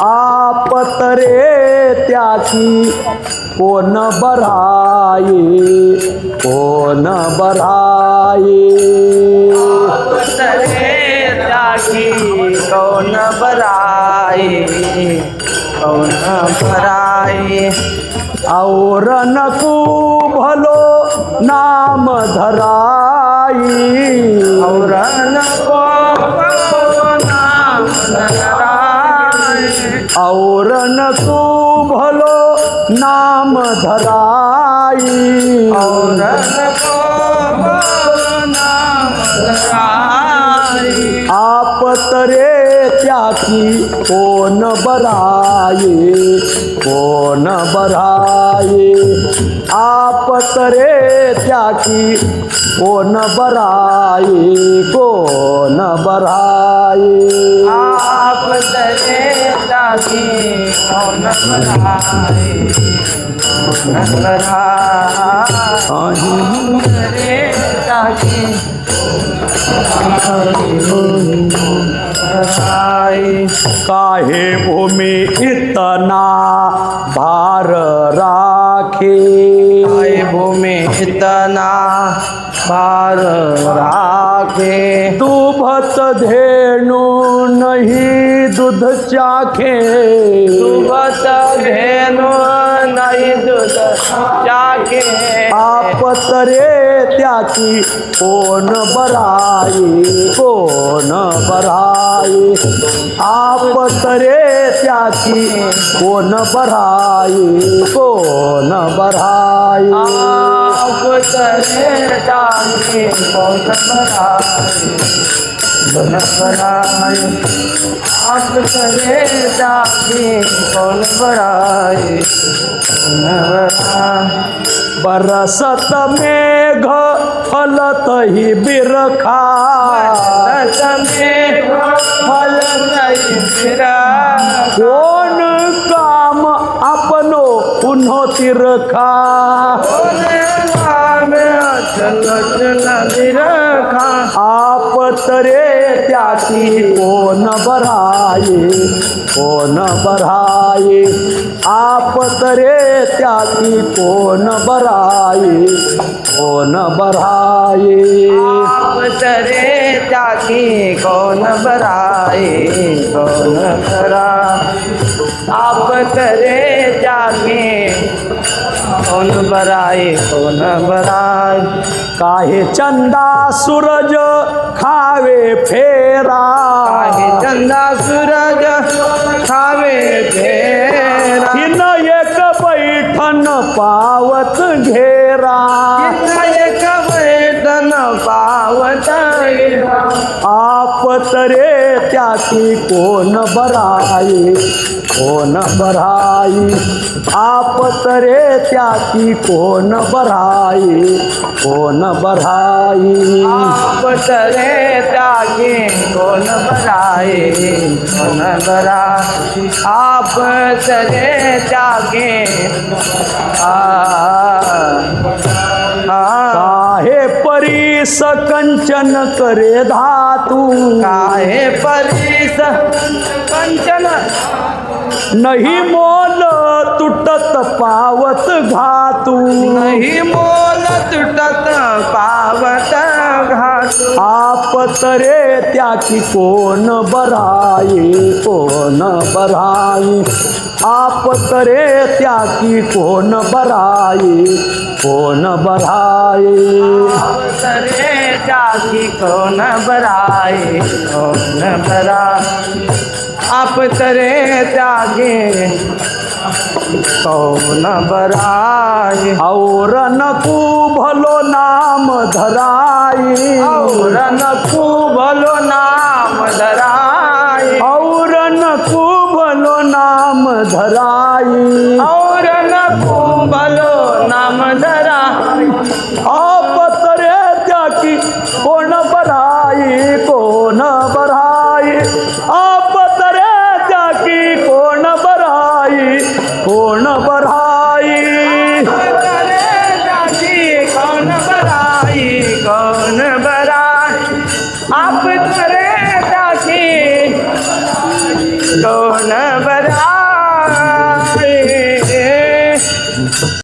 आपतरे त्याची कोण बराये कोण बराये आपतरे त्याची कोण बराये कोण बराये और नको भलो नाम धराई और नको नाम धराई और नको भलो नाम धराई और नको नाम धराई आपतरे त्याची कोण बराये कोण बराये आपतरे त्याची कोण बराये कोण बराये आपतरे त्याची कोण बराये कोण बराये त्याची काहे भूमी इतना भार राखे काहे भूमी इतना भार राखे दुभत धेनु नहीं दूध चाखे दुभत धेनु नहीं दूध चाखे आपतरे त्याची कोण बराये कोण बराये आपतरे त्याची कोण बराये कोण बराये आपतरे त्याची कोण बराये कोण बराये आपतरे त्याची कोण बराये कोण बराये बरसत मेघ फलत ही बिरखा फल नहीं फिरा कोण काम आपनो पुन्हो तिरखा चल चल निरखा आपतरे त्याची कोण बराये कोण बराये आपतरे त्याची कोण बराये कोण बराये आपतरे त्याची कोण बराये कोण बरा आपतरे त्याची कोण बराये कोण बराये काहे चंदा सूरज खावे फेरा काहे चंदा सूरज खावे फेरा तीन एक बैठन पावत घेरा एक वेदन पावत आपतरे त्याची कोण बराये कोण बराई आपतरे त्याची कोण बराई कोण बराई आपतरे त्याची कोण बराये कोण बरा आपतरे त्याची काहे परीस कंचन करे धातू काहे परीस कंचन नहीं मोल तुटत पावत घातू नहीं मोल तुटत पावत घातू आपतरे त्याची कोण बराये कोण बराई आपतरे त्याची कोण बराये कोण बराये आपतरे त्याची कोण बराये कोण बरा आपतरे त्याची कोण बराये और नको भलो नाम धराई और नको भलो नाम धराई और नको भलो नाम धराई और नको भलो नाम धराई आप